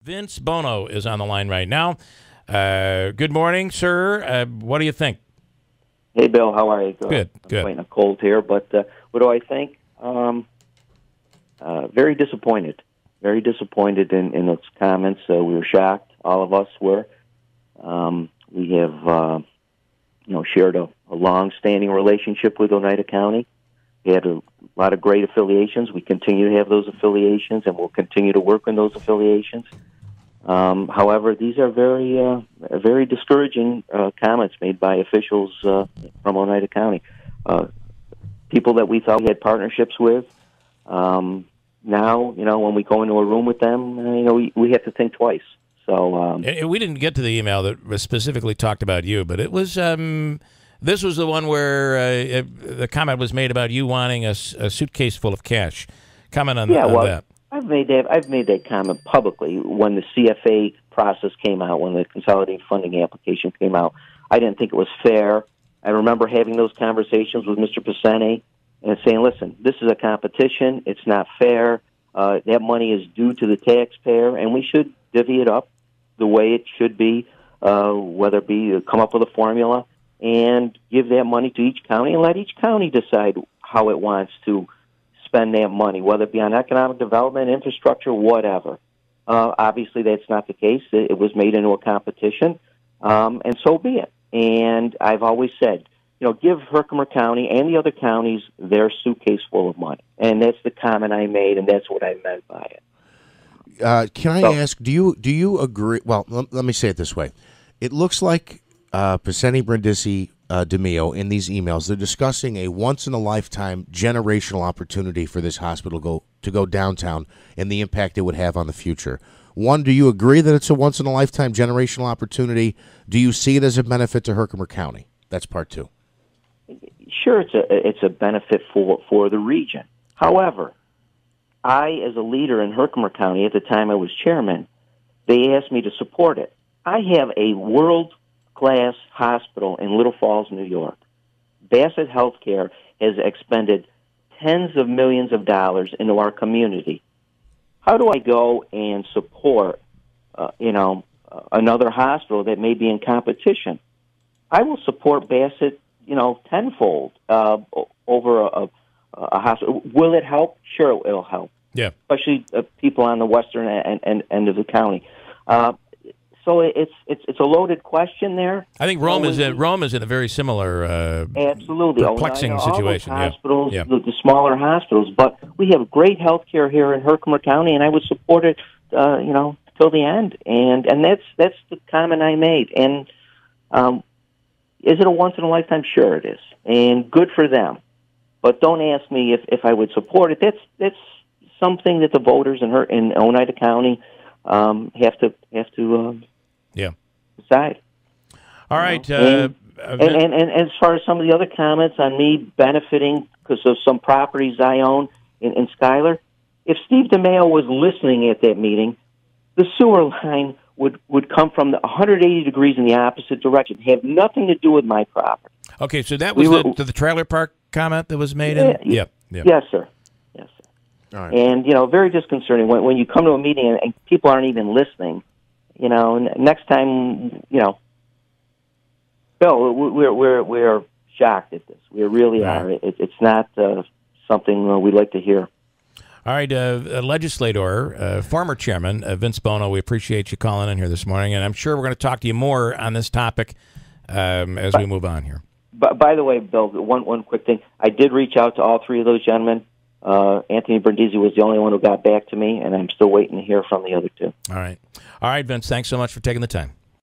Vince Bono is on the line right now. Good morning, sir. What do you think? Hey, Bill. How are you? Good. I'm fighting a cold here, but what do I think? Very disappointed. Very disappointed in those comments. We were shocked. All of us were. We have, shared a long-standing relationship with Oneida County. We had a lot of great affiliations. We continue to have those affiliations, and we'll continue to work on those affiliations. However, these are very discouraging comments made by officials from Oneida County. People that we thought we had partnerships with. Now, when we go into a room with them, we have to think twice. So we didn't get to the email that specifically talked about you, but it was this was the one where the comment was made about you wanting a suitcase full of cash. Comment on that. I've made that comment publicly when the CFA process came out, when the consolidated funding application came out. I didn't think it was fair. I remember having those conversations with Mr. Pacini and saying, listen, this is a competition. It's not fair. That money is due to the taxpayer, and we should divvy it up the way it should be, whether it be come up with a formula and give that money to each county and let each county decide how it wants to spend that money, whether it be on economic development, infrastructure, whatever. Obviously, that's not the case. It was made into a competition, and so be it. And I've always said, give Herkimer County and the other counties their suitcase full of money. And that's the comment I made, and that's what I meant by it. Can I ask, do you agree? Well, let me say it this way. It looks like Pacini, Brindisi, DeMio, in these emails, they're discussing a once-in-a-lifetime generational opportunity for this hospital to go downtown and the impact it would have on the future. One, do you agree that it's a once-in-a-lifetime generational opportunity? Do you see it as a benefit to Herkimer County? That's part two. Sure, it's a benefit for the region. However, I, as a leader in Herkimer County, at the time I was chairman, they asked me to support it. I have a world-class hospital in Little Falls, New York. Bassett Healthcare has expended tens of millions of dollars into our community. How do I go and support, another hospital that may be in competition? I will support Bassett, tenfold over a hospital. Will it help? Sure, it'll help. Yeah, especially people on the western end of the county. So it's a loaded question there. I think Rome is in a very similar, absolutely perplexing situation. Hospitals, the smaller hospitals, but we have great health care here in Herkimer County, and I would support it, till the end. And that's the comment I made. And is it a once in a lifetime? Sure, it is, and good for them. But don't ask me if I would support it. That's something that the voters in Oneida County have to decide. All right. And as far as some of the other comments on me benefiting because of some properties I own in Schuyler, if Steve DeMeo was listening at that meeting, the sewer line would come from 180 degrees in the opposite direction, have nothing to do with my property. Okay, so that was the trailer park comment that was made? Yeah. Yes, sir. Yes, sir. All right. And, very disconcerting when you come to a meeting and people aren't even listening. Next time, Bill, we're shocked at this. We really are. It's not something we'd like to hear. All right, legislator, former chairman, Vince Bono, we appreciate you calling in here this morning, and I'm sure we're going to talk to you more on this topic as we move on here. By the way, Bill, one quick thing. I did reach out to all three of those gentlemen. Anthony Brindisi was the only one who got back to me, and I'm still waiting to hear from the other two. All right, Vince, thanks so much for taking the time.